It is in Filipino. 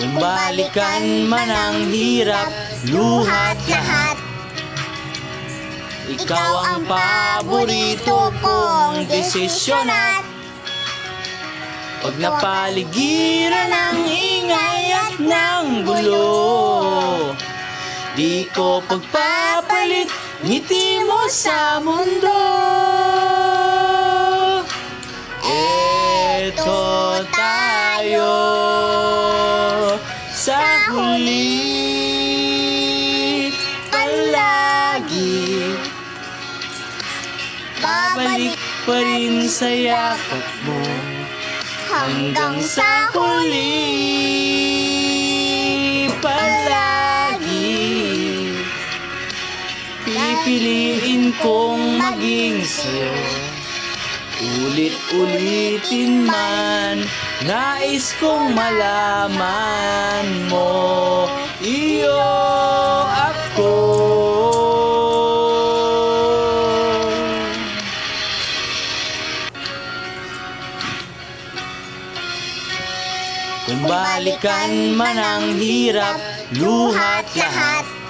Kung balikan man ang hirap, luhat lahat. Ikaw ang paborito kong desisyon at pag napaligiran ng ingay at ng gulo, di ko pagpapalit ngiti mo sa mundo. Eto tayo sa huli palagi, babalik pa rin sa yakap mo hanggang sa huli palagi. Pipiliin kong maging sa'yo, ulit-ulitin man, nais kong malaman mo, iyo ako. Kung balikan man ang hirap, luhat lahat.